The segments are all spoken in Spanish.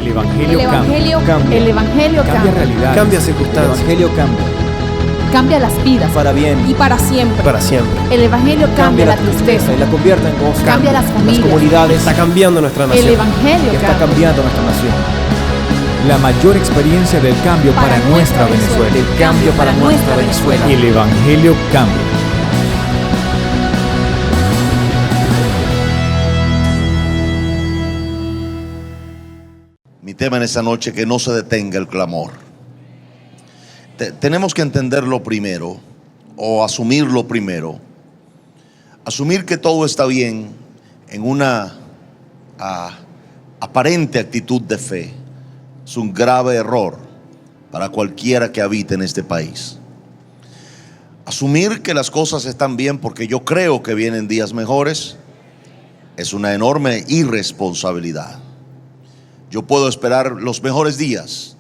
El Evangelio cambia. El Evangelio Cambia realidades. Cambia circunstancias. El Evangelio cambia. cambia las vidas Para bien. y para siempre. Para siempre. El Evangelio cambia la tristeza y la convierte en gozo. Cambia las familias. comunidades. Está cambiando nuestra El nación. Evangelio Está cambiando nuestra nación. La mayor experiencia del cambio para nuestra Venezuela. El cambio para nuestra Venezuela. El Evangelio cambia. Mi tema en esta noche: que no se detenga el clamor. Tenemos que entenderlo primero, o asumirlo primero. Asumir que todo está bien en una aparente actitud de fe es un grave error para cualquiera que habite en este país. Asumir que las cosas están bien porque yo creo que vienen días mejores es una enorme irresponsabilidad. Yo puedo esperar los mejores días,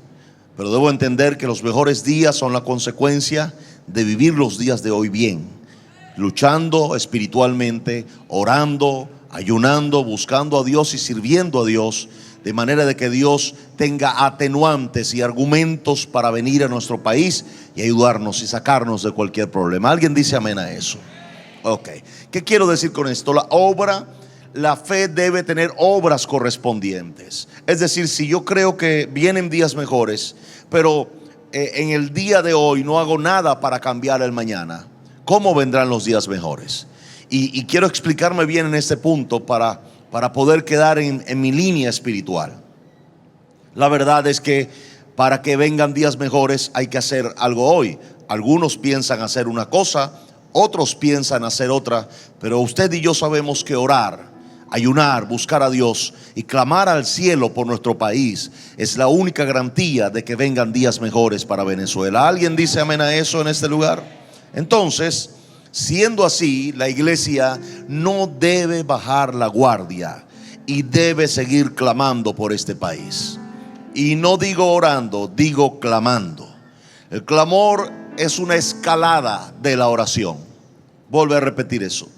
pero debo entender que los mejores días son la consecuencia de vivir los días de hoy bien, luchando espiritualmente, orando, ayunando, buscando a Dios y sirviendo a Dios, de manera de que Dios tenga atenuantes y argumentos para venir a nuestro país y ayudarnos y sacarnos de cualquier problema. ¿Alguien dice amén a eso? Ok. ¿Qué quiero decir con esto? La fe debe tener obras correspondientes. Es decir, si yo creo que vienen días mejores, pero en el día de hoy no hago nada para cambiar el mañana, ¿cómo vendrán los días mejores? Y quiero explicarme bien en este punto para poder quedar en mi línea espiritual. La verdad es que para que vengan días mejores hay que hacer algo hoy. Algunos piensan hacer una cosa, otros piensan hacer otra, pero usted y yo sabemos que orar, ayunar, buscar a Dios y clamar al cielo por nuestro país es la única garantía de que vengan días mejores para Venezuela. ¿Alguien dice amén a eso en este lugar? Entonces, siendo así, la iglesia no debe bajar la guardia y debe seguir clamando por este país. Y no digo orando, digo clamando. El clamor es una escalada de la oración. Vuelvo a repetir eso.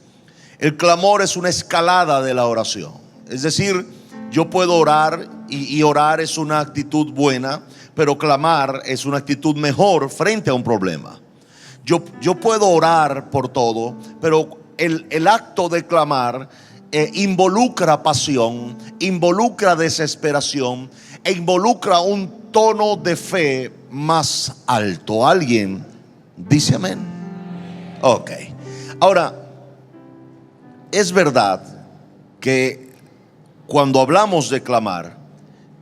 El clamor es una escalada de la oración. Es decir, yo puedo orar y orar es una actitud buena, pero clamar es una actitud mejor frente a un problema. Yo puedo orar por todo, pero el acto de clamar involucra pasión, involucra desesperación e involucra un tono de fe más alto. ¿Alguien dice amén? Ok. Ahora, es verdad que cuando hablamos de clamar,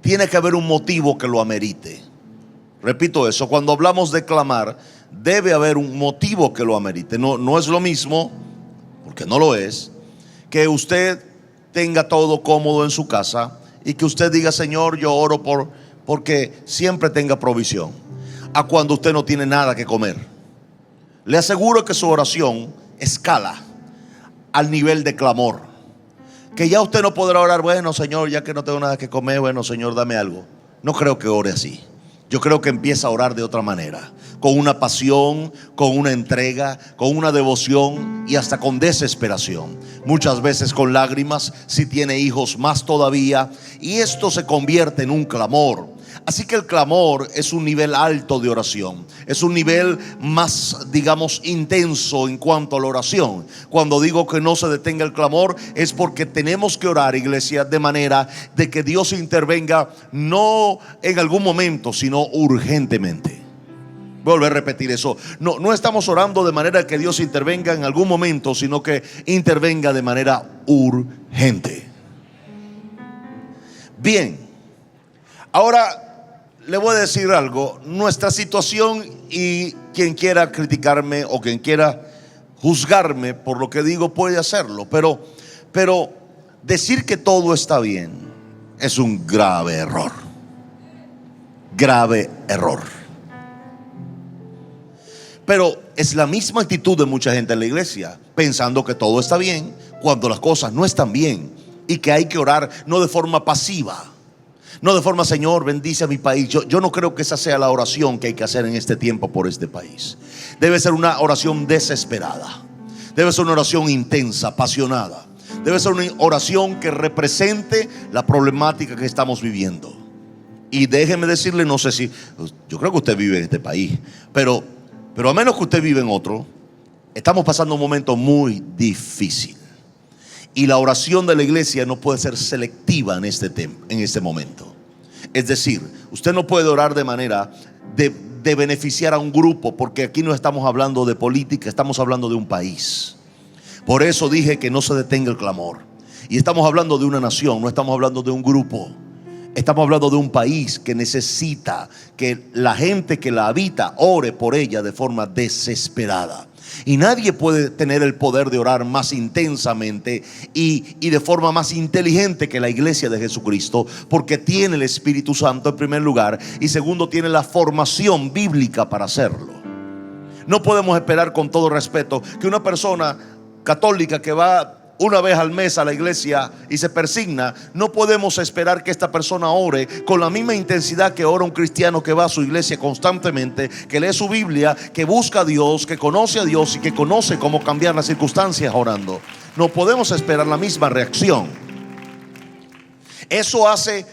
tiene que haber un motivo que lo amerite. Repito eso, cuando hablamos de clamar, debe haber un motivo que lo amerite. No es lo mismo, porque no lo es, que usted tenga todo cómodo en su casa y que usted diga: Señor, yo oro porque siempre tenga provisión, a cuando usted no tiene nada que comer. Le aseguro que su oración escala al nivel de clamor, que ya usted no podrá orar: bueno, Señor, ya que no tengo nada que comer, bueno, Señor, dame algo. No creo que ore así. Yo creo que empieza a orar de otra manera, con una pasión, con una entrega, con una devoción y hasta con desesperación. Muchas veces con lágrimas, si tiene hijos más todavía, y esto se convierte en un clamor. Así que el clamor es un nivel alto de oración, es un nivel más, digamos, intenso en cuanto a la oración. Cuando digo que no se detenga el clamor, es porque tenemos que orar, iglesia, de manera de que Dios intervenga no en algún momento, sino urgentemente. Vuelvo a repetir eso. No estamos orando de manera que Dios intervenga en algún momento, sino que intervenga de manera urgente. Bien, ahora le voy a decir algo. Nuestra situación, y quien quiera criticarme o quien quiera juzgarme por lo que digo puede hacerlo, pero decir que todo está bien es un grave error. Grave error. Pero es la misma actitud de mucha gente en la iglesia, pensando que todo está bien cuando las cosas no están bien, y que hay que orar no de forma pasiva, no de forma: Señor, bendice a mi país. Yo no creo que esa sea la oración que hay que hacer en este tiempo por este país. Debe ser una oración desesperada, debe ser una oración intensa, apasionada, debe ser una oración que represente la problemática que estamos viviendo. Y déjeme decirle, no sé si, yo creo que usted vive en este país, pero a menos que usted vive en otro, estamos pasando un momento muy difícil. Y la oración de la iglesia no puede ser selectiva en este momento. Es decir, usted no puede orar de manera de beneficiar a un grupo, porque aquí no estamos hablando de política, estamos hablando de un país. Por eso dije que no se detenga el clamor. Y estamos hablando de una nación, no estamos hablando de un grupo. Estamos hablando de un país que necesita que la gente que la habita ore por ella de forma desesperada. Y nadie puede tener el poder de orar más intensamente y de forma más inteligente que la iglesia de Jesucristo, porque tiene el Espíritu Santo en primer lugar, y segundo, tiene la formación bíblica para hacerlo. No podemos esperar, con todo respeto, que una persona católica que va una vez al mes a la iglesia y se persigna, no podemos esperar que esta persona ore con la misma intensidad que ora un cristiano que va a su iglesia constantemente, que lee su Biblia, que busca a Dios, que conoce a Dios y que conoce cómo cambiar las circunstancias orando. No podemos esperar la misma reacción. Eso hace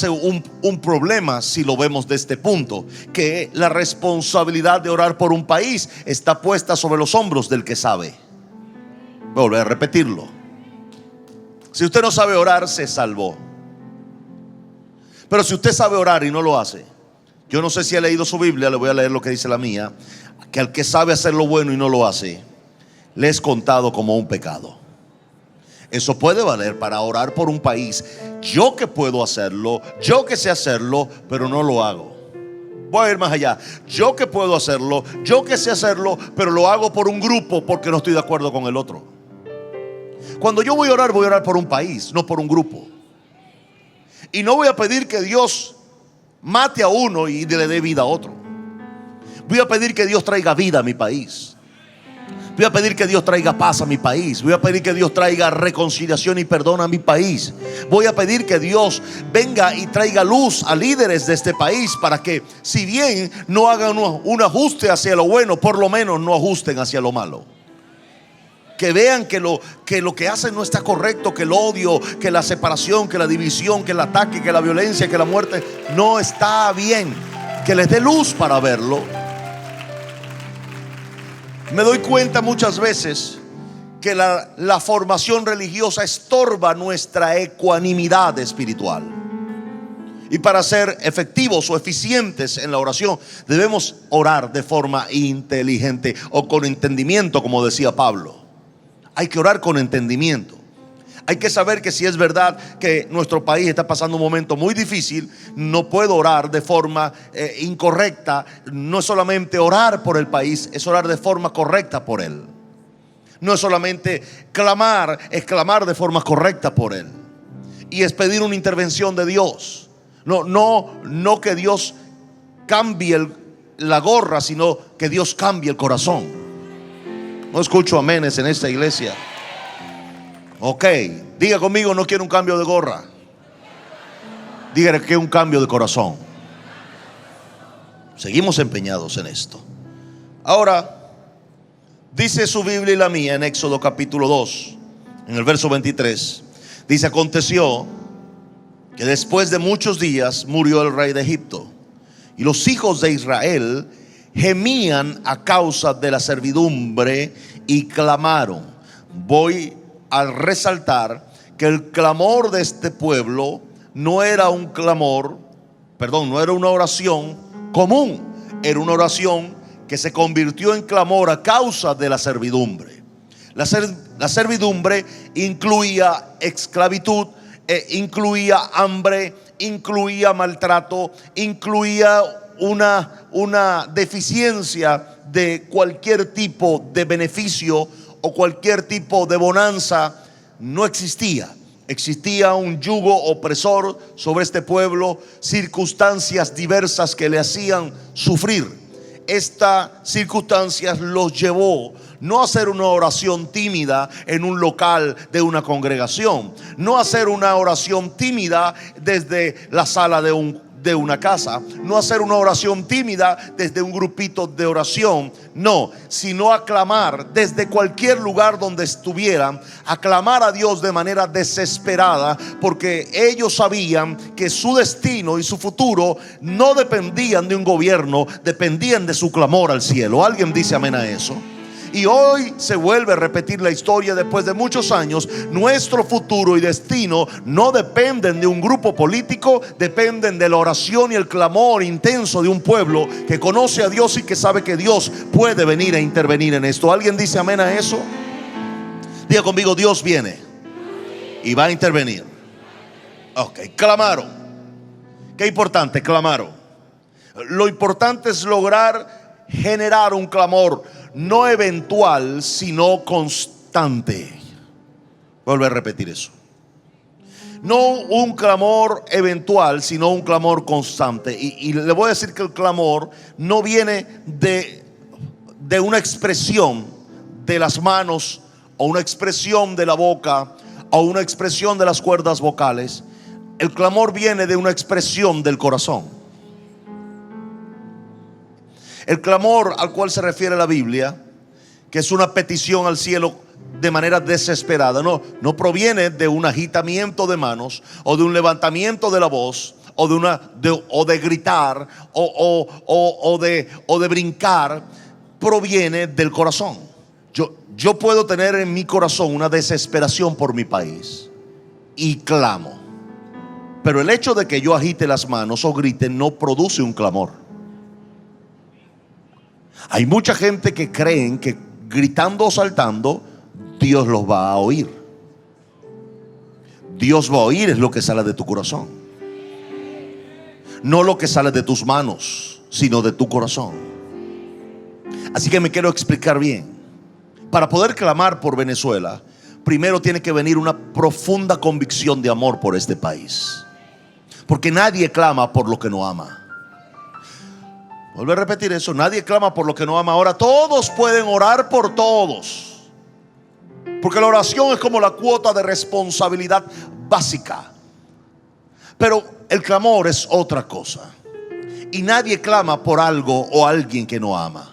un problema si lo vemos de este punto, que la responsabilidad de orar por un país está puesta sobre los hombros del que sabe. Voy a volver a repetirlo. Si usted no sabe orar, se salvó. Pero si usted sabe orar y no lo hace, yo no sé si ha leído su Biblia, le voy a leer lo que dice la mía, que al que sabe hacer lo bueno y no lo hace, le es contado como un pecado. Eso puede valer para orar por un país. Yo que puedo hacerlo, yo que sé hacerlo, pero no lo hago. Voy a ir más allá. Yo que puedo hacerlo, yo que sé hacerlo, pero lo hago por un grupo porque no estoy de acuerdo con el otro. Cuando yo voy a orar por un país, no por un grupo. Y no voy a pedir que Dios mate a uno y le dé vida a otro. Voy a pedir que Dios traiga vida a mi país. Voy a pedir que Dios traiga paz a mi país. Voy a pedir que Dios traiga reconciliación y perdón a mi país. Voy a pedir que Dios venga y traiga luz a líderes de este país, para que, si bien no hagan un ajuste hacia lo bueno, por lo menos no ajusten hacia lo malo. Que vean que lo que hacen no está correcto, que el odio, que la separación, que la división, que el ataque, que la violencia, que la muerte no está bien. Que les dé luz para verlo. Me doy cuenta muchas veces que la formación religiosa estorba nuestra ecuanimidad espiritual. Y para ser efectivos o eficientes en la oración, debemos orar de forma inteligente o con entendimiento, como decía Pablo. Hay que orar con entendimiento. Hay que saber que si es verdad que nuestro país está pasando un momento muy difícil, no puedo orar de forma incorrecta. No es solamente orar por el país, es orar de forma correcta por él. No es solamente clamar, es clamar de forma correcta por él. Y es pedir una intervención de Dios. No que Dios cambie la gorra, sino que Dios cambie el corazón. No escucho amenes en esta iglesia. Ok, diga conmigo, no quiero un cambio de gorra. Dígale que un cambio de corazón. Seguimos empeñados en esto. Ahora, dice su Biblia y la mía en Éxodo capítulo 2, en el verso 23. Dice: aconteció que después de muchos días murió el rey de Egipto, y los hijos de Israel gemían a causa de la servidumbre y clamaron. Voy a resaltar que el clamor de este pueblo no era un clamor, no era una oración común. Era una oración que se convirtió en clamor a causa de la servidumbre. La servidumbre incluía esclavitud, incluía hambre, incluía maltrato, incluía una deficiencia de cualquier tipo de beneficio o cualquier tipo de bonanza. No existía. Existía un yugo opresor sobre este pueblo, circunstancias diversas que le hacían sufrir. Estas circunstancias los llevó no a hacer una oración tímida en un local de una congregación, no a hacer una oración tímida desde la sala de de una casa, no hacer una oración tímida desde un grupito de oración, no, sino aclamar desde cualquier lugar donde estuvieran, aclamar a Dios de manera desesperada, porque ellos sabían que su destino y su futuro no dependían de un gobierno, dependían de su clamor al cielo. ¿Alguien dice amén a eso? Y hoy se vuelve a repetir la historia después de muchos años. Nuestro futuro y destino no dependen de un grupo político, dependen de la oración y el clamor intenso de un pueblo que conoce a Dios y que sabe que Dios puede venir a intervenir en esto. ¿Alguien dice amén a eso? Diga conmigo, Dios viene y va a intervenir. Ok, clamaron. Qué importante, clamaron. Lo importante es lograr generar un clamor no eventual, sino constante. Vuelvo a repetir eso. No un clamor eventual, sino un clamor constante. Y le voy a decir que el clamor no viene de una expresión de las manos, o una expresión de la boca, o una expresión de las cuerdas vocales. El clamor viene de una expresión del corazón. El clamor al cual se refiere la Biblia, que es una petición al cielo de manera desesperada, no proviene de un agitamiento de manos, o de un levantamiento de la voz, o de gritar, o de brincar. Proviene del corazón. Yo puedo tener en mi corazón una desesperación por mi país y clamo, pero el hecho de que yo agite las manos o grite no produce un clamor. Hay mucha gente que creen que gritando o saltando Dios los va a oír. Dios va a oír es lo que sale de tu corazón, no lo que sale de tus manos, sino de tu corazón. Así que me quiero explicar bien. Para poder clamar por Venezuela, primero tiene que venir una profunda convicción de amor por este país, porque nadie clama por lo que no ama. Vuelvo a repetir eso, nadie clama por lo que no ama. Ahora todos pueden orar por todos, porque la oración es como la cuota de responsabilidad básica. Pero el clamor es otra cosa. Y nadie clama por algo o alguien que no ama.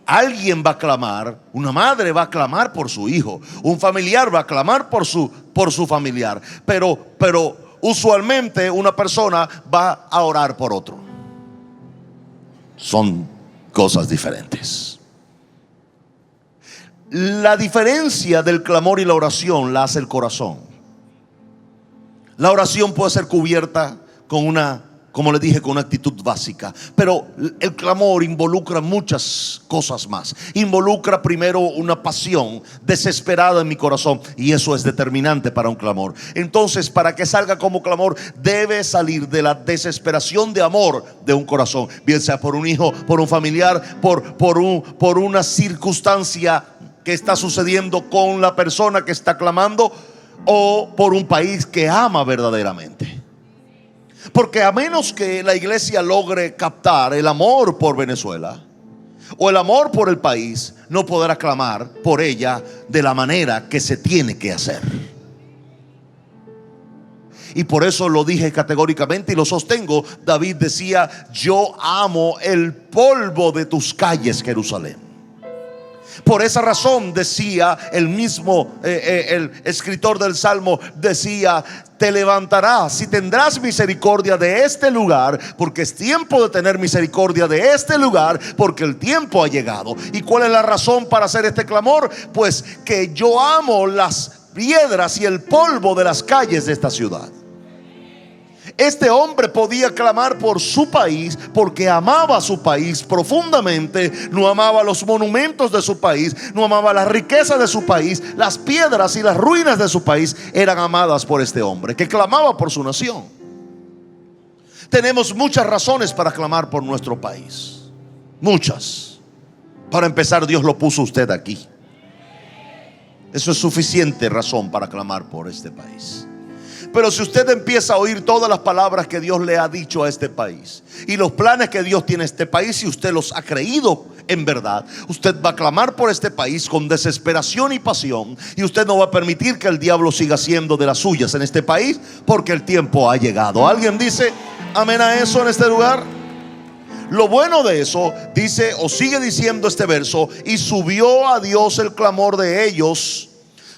Alguien va a clamar, una madre va a clamar por su hijo, un familiar va a clamar por su familiar, pero usualmente una persona va a orar por otro. Son cosas diferentes. La diferencia del clamor y la oración la hace el corazón. La oración puede ser cubierta con una, como les dije, con una actitud básica, pero el clamor involucra muchas cosas más. Involucra primero una pasión desesperada en mi corazón, y eso es determinante para un clamor. Entonces, para que salga como clamor, debe salir de la desesperación de amor de un corazón, bien sea por un hijo, por un familiar, por una circunstancia que está sucediendo con la persona que está clamando, o por un país que ama verdaderamente. Porque a menos que la iglesia logre captar el amor por Venezuela o el amor por el país, no podrá clamar por ella de la manera que se tiene que hacer. Y por eso lo dije categóricamente y lo sostengo. David decía: yo amo el polvo de tus calles, Jerusalén. Por esa razón decía el mismo el escritor del Salmo, decía: te levantarás y tendrás misericordia de este lugar, porque es tiempo de tener misericordia de este lugar, porque el tiempo ha llegado. ¿Y cuál es la razón para hacer este clamor? Pues que yo amo las piedras y el polvo de las calles de esta ciudad. Este hombre podía clamar por su país porque amaba a su país profundamente. No amaba los monumentos de su país, no amaba la riqueza de su país. Las piedras y las ruinas de su país eran amadas por este hombre que clamaba por su nación. Tenemos muchas razones para clamar por nuestro país, muchas. Para empezar, Dios lo puso usted aquí. Eso es suficiente razón para clamar por este país. Pero si usted empieza a oír todas las palabras que Dios le ha dicho a este país y los planes que Dios tiene a este país, y usted los ha creído en verdad, usted va a clamar por este país con desesperación y pasión, y usted no va a permitir que el diablo siga haciendo de las suyas en este país, porque el tiempo ha llegado. ¿Alguien dice amén a eso en este lugar? Lo bueno de eso, dice o sigue diciendo este verso: y subió a Dios el clamor de ellos.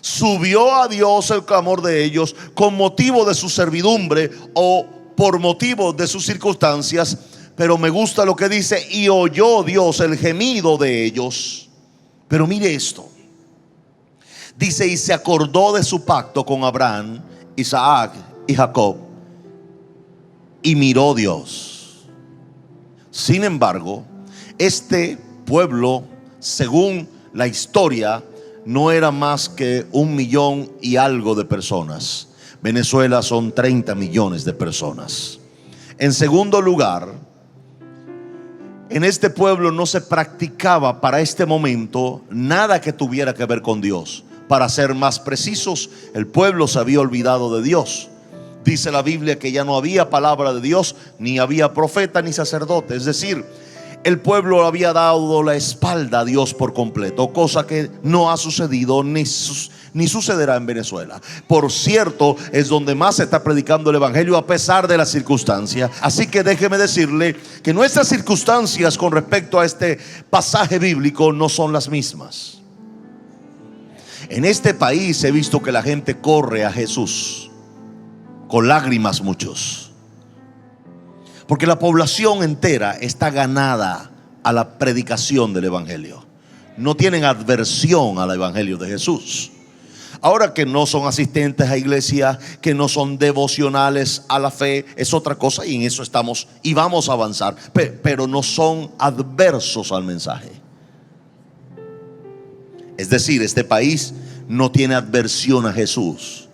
Subió a Dios el clamor de ellos con motivo de su servidumbre o por motivo de sus circunstancias. Pero me gusta lo que dice: y oyó Dios el gemido de ellos. Pero mire esto, dice: y se acordó de su pacto con Abraham, Isaac y Jacob, y miró Dios. Sin embargo, este pueblo, según la historia, no era más que 1 millón y algo de personas. Venezuela son 30 millones de personas. En segundo lugar, en este pueblo no se practicaba para este momento nada que tuviera que ver con Dios. Para ser más precisos, el pueblo se había olvidado de Dios. Dice la Biblia que ya no había palabra de Dios, ni había profeta ni sacerdote. Es decir, el pueblo había dado la espalda a Dios por completo, cosa que no ha sucedido ni sucederá en Venezuela. Por cierto, es donde más se está predicando el evangelio a pesar de las circunstancias. Así que déjeme decirle que nuestras circunstancias con respecto a este pasaje bíblico no son las mismas. En este país he visto que la gente corre a Jesús con lágrimas, muchos, porque la población entera está ganada a la predicación del evangelio. No tienen adversión al evangelio de Jesús. Ahora, que no son asistentes a iglesia, que no son devocionales a la fe, es otra cosa, y en eso estamos y vamos a avanzar, pero no son adversos al mensaje. Es decir, este país no tiene adversión a Jesús.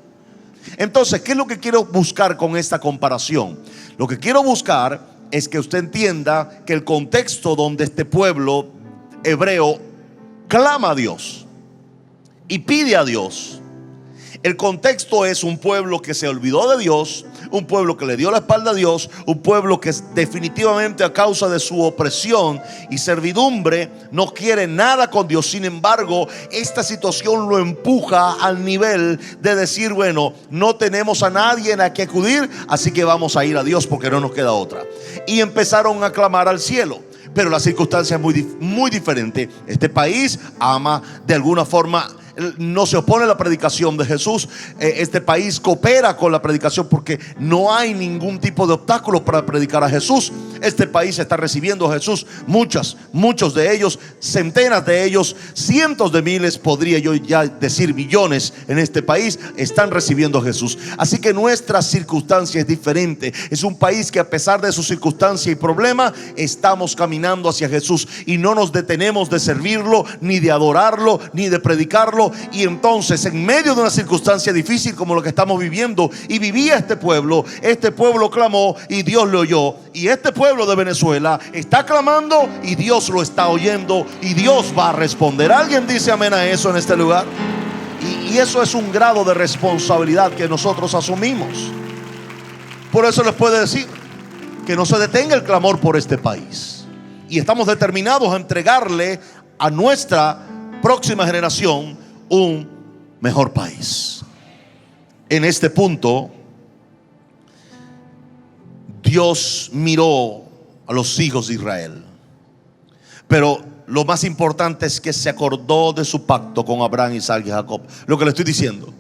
Entonces, ¿qué es lo que quiero buscar con esta comparación? Lo que quiero buscar es que usted entienda que el contexto donde este pueblo hebreo clama a Dios y pide a Dios, el contexto es un pueblo que se olvidó de Dios, un pueblo que le dio la espalda a Dios, un pueblo que definitivamente, a causa de su opresión y servidumbre, no quiere nada con Dios. Sin embargo, esta situación lo empuja al nivel de decir: bueno, no tenemos a nadie a quien acudir, así que vamos a ir a Dios porque no nos queda otra. Y empezaron a clamar al cielo. Pero la circunstancia es muy diferente. Este país ama de alguna forma, no se opone a la predicación de Jesús. Este país coopera con la predicación porque no hay ningún tipo de obstáculo para predicar a Jesús. Este país está recibiendo a Jesús. Muchos de ellos, centenas de ellos, cientos de miles, podría yo ya decir millones, en este país están recibiendo a Jesús. Así que nuestra circunstancia es diferente. Es un país que, a pesar de su circunstancia y problema, estamos caminando hacia Jesús y no nos detenemos de servirlo, ni de adorarlo, ni de predicarlo. Y entonces, en medio de una circunstancia difícil como lo que estamos viviendo, y vivía este pueblo clamó y Dios lo oyó. Y este pueblo de Venezuela está clamando y Dios lo está oyendo, y Dios va a responder. ¿Alguien dice amén a eso en este lugar? Y eso es un grado de responsabilidad que nosotros asumimos. Por eso les puedo decir que no se detenga el clamor por este país, y estamos determinados a entregarle a nuestra próxima generación un mejor país. En este punto, Dios miró a los hijos de Israel, pero lo más importante es que se acordó de su pacto con Abraham, Isaac y Jacob. Lo que le estoy diciendo,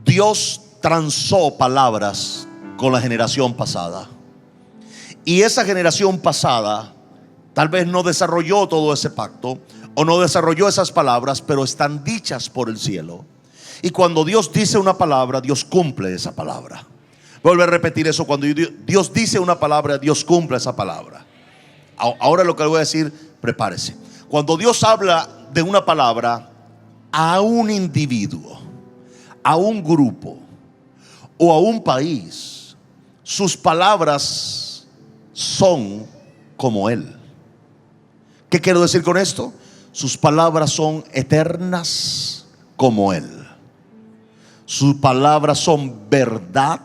Dios transó palabras con la generación pasada, y esa generación pasada tal vez no desarrolló todo ese pacto o no desarrolló esas palabras, pero están dichas por el cielo. Y cuando Dios dice una palabra, Dios cumple esa palabra. Vuelvo a repetir eso: cuando Dios dice una palabra, Dios cumple esa palabra. Ahora lo que le voy a decir, prepárese. Cuando Dios habla de una palabra a un individuo, a un grupo o a un país, sus palabras son como Él. ¿Qué quiero decir con esto? Sus palabras son eternas como Él. Sus palabras son verdad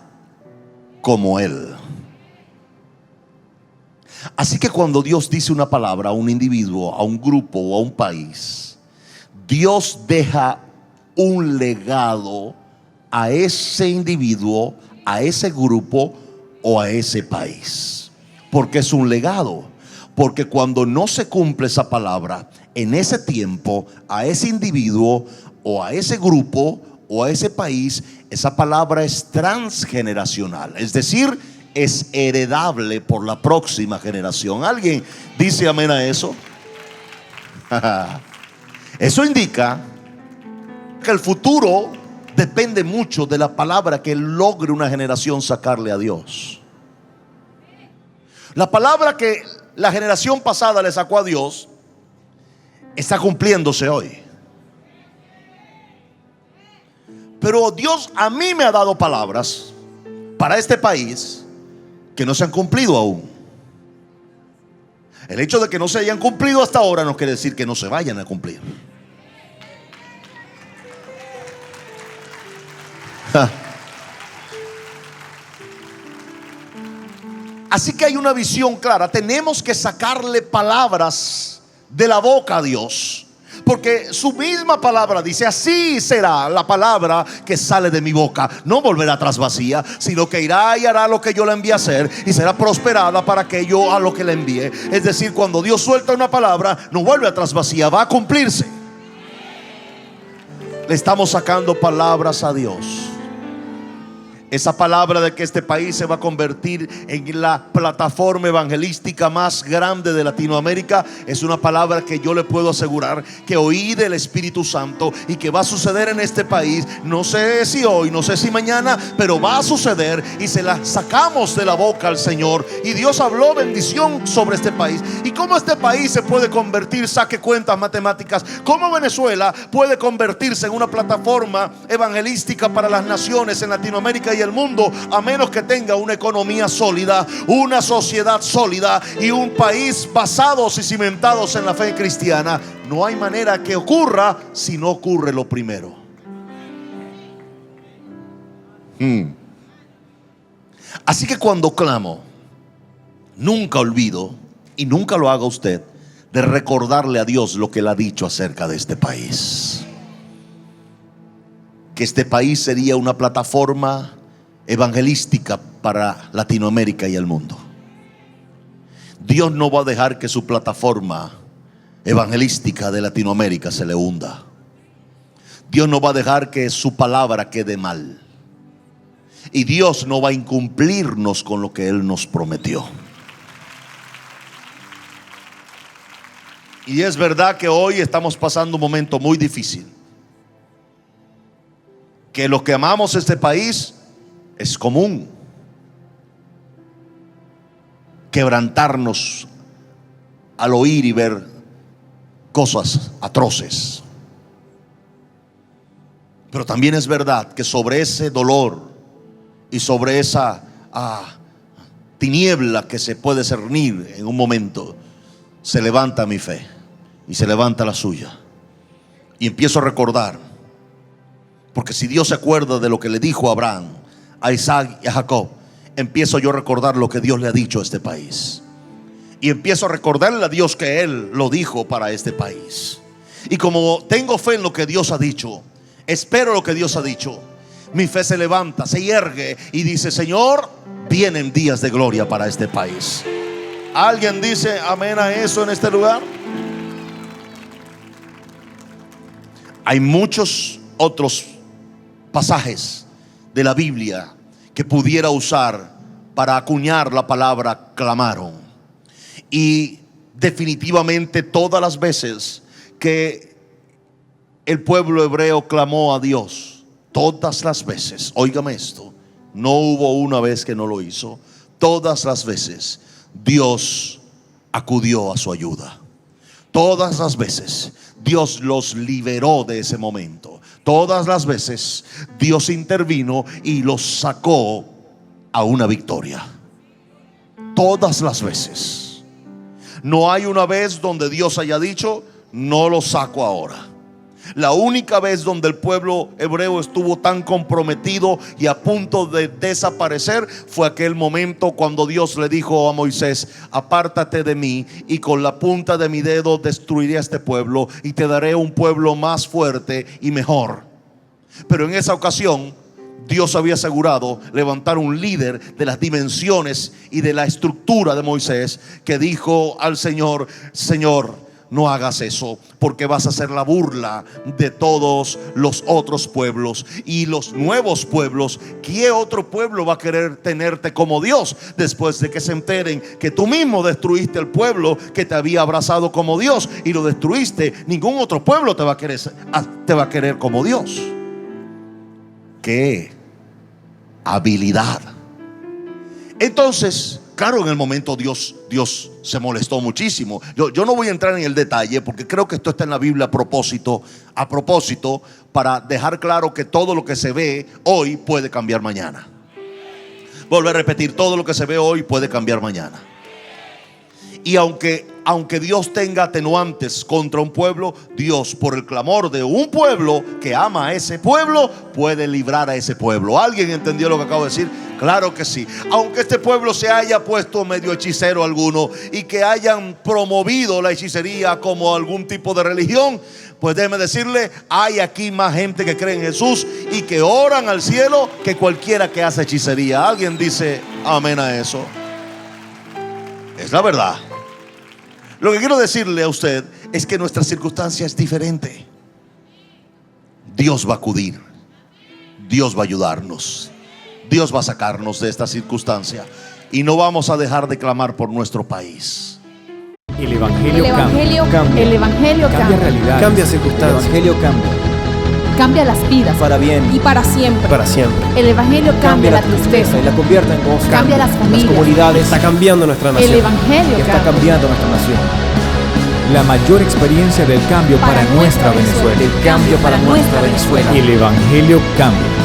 como Él. Así que cuando Dios dice una palabra a un individuo, a un grupo o a un país, Dios deja un legado a ese individuo, a ese grupo o a ese país. Porque es un legado. Porque cuando no se cumple esa palabra en ese tiempo, a ese individuo o a ese grupo o a ese país, esa palabra es transgeneracional. Es decir, es heredable por la próxima generación. ¿Alguien dice amén a eso? Eso indica que el futuro depende mucho de la palabra que logre una generación sacarle a Dios. La palabra que la generación pasada le sacó a Dios está cumpliéndose hoy. Pero Dios a mí me ha dado palabras para este país que no se han cumplido aún. El hecho de que no se hayan cumplido hasta ahora no quiere decir que no se vayan a cumplir. Así que hay una visión clara. Tenemos que sacarle palabras de la boca a Dios, porque su misma palabra dice: así será la palabra que sale de mi boca. No volverá atrás vacía, sino que irá y hará lo que yo le envíe a hacer, y será prosperada para aquello a lo que le envíe. Es decir, cuando Dios suelta una palabra, no vuelve atrás vacía, va a cumplirse. Le estamos sacando palabras a Dios. Esa palabra de que este país se va a convertir en la plataforma evangelística más grande de Latinoamérica es una palabra que yo le puedo asegurar que oí del Espíritu Santo y que va a suceder en este país. No sé si hoy, no sé si mañana, pero va a suceder, y se la sacamos de la boca al Señor. Y Dios habló bendición sobre este país. ¿Y cómo este país se puede convertir? Saque cuentas matemáticas. ¿Cómo Venezuela puede convertirse en una plataforma evangelística para las naciones en Latinoamérica y el mundo, a menos que tenga una economía sólida, una sociedad sólida y un país basados y cimentados en la fe cristiana? No hay manera que ocurra si no ocurre lo primero. Así que cuando clamo, nunca olvido, y nunca lo haga usted, de recordarle a Dios lo que Él ha dicho acerca de este país. Que este país sería una plataforma evangelística para Latinoamérica y el mundo. Dios no va a dejar que su plataforma evangelística de Latinoamérica se le hunda. Dios no va a dejar que su palabra quede mal. Y Dios no va a incumplirnos con lo que Él nos prometió. Y es verdad que hoy estamos pasando un momento muy difícil. Que los que amamos este país, es común quebrantarnos al oír y ver cosas atroces. Pero también es verdad que sobre ese dolor y sobre esa tiniebla que se puede cernir en un momento, se levanta mi fe y se levanta la suya. Y empiezo a recordar, porque si Dios se acuerda de lo que le dijo a Abraham, a Isaac y a Jacob, empiezo yo a recordar lo que Dios le ha dicho a este país. Y empiezo a recordarle a Dios que Él lo dijo para este país. Y como tengo fe en lo que Dios ha dicho, espero lo que Dios ha dicho, mi fe se levanta, se yergue y dice: Señor, vienen días de gloria para este país. ¿Alguien dice amén a eso en este lugar? Hay muchos otros pasajes de la Biblia que pudiera usar para acuñar la palabra clamaron. Y definitivamente todas las veces que el pueblo hebreo clamó a Dios, todas las veces, óigame esto, no hubo una vez que no lo hizo, todas las veces Dios acudió a su ayuda. Todas las veces Dios los liberó de ese momento. Todas las veces Dios intervino y los sacó a una victoria. Todas las veces. No hay una vez donde Dios haya dicho: no lo saco ahora. La única vez donde el pueblo hebreo estuvo tan comprometido y a punto de desaparecer fue aquel momento cuando Dios le dijo a Moisés: apártate de mí y con la punta de mi dedo destruiré a este pueblo y te daré un pueblo más fuerte y mejor. Pero en esa ocasión Dios había asegurado levantar un líder de las dimensiones y de la estructura de Moisés, que dijo al Señor: Señor, no hagas eso, porque vas a hacer la burla de todos los otros pueblos y los nuevos pueblos. ¿Qué otro pueblo va a querer tenerte como Dios después de que se enteren que tú mismo destruiste el pueblo que te había abrazado como Dios y lo destruiste? Ningún otro pueblo te va a querer como Dios. ¡Qué habilidad! Entonces, claro, en el momento Dios se molestó muchísimo. Yo no voy a entrar en el detalle porque creo que esto está en la Biblia a propósito, para dejar claro que todo lo que se ve hoy puede cambiar mañana. Vuelvo a repetir, todo lo que se ve hoy puede cambiar mañana. Y aunque Dios tenga atenuantes contra un pueblo, Dios, por el clamor de un pueblo que ama a ese pueblo, puede librar a ese pueblo. ¿Alguien entendió lo que acabo de decir? Claro que sí. Aunque este pueblo se haya puesto medio hechicero alguno y que hayan promovido la hechicería como algún tipo de religión, pues déjeme decirle, hay aquí más gente que cree en Jesús y que oran al cielo que cualquiera que hace hechicería. ¿Alguien dice amén a eso? Es la verdad. Lo que quiero decirle a usted es que nuestra circunstancia es diferente. Dios va a acudir, Dios va a ayudarnos, Dios va a sacarnos de esta circunstancia y no vamos a dejar de clamar por nuestro país. El Evangelio cambia. El Evangelio Cambia cambia. realidades. Cambia circunstancias. El Evangelio cambia. Cambia las vidas. Para bien. Y para siempre. Para siempre. El Evangelio cambia la tristeza. y la convierte en gozo. Cambia las familias. comunidades. Está cambiando nuestra El nación. Evangelio Y está cambia. cambiando nuestra nación. La mayor experiencia del cambio para nuestra Venezuela. El cambio para nuestra Venezuela. El Evangelio cambia.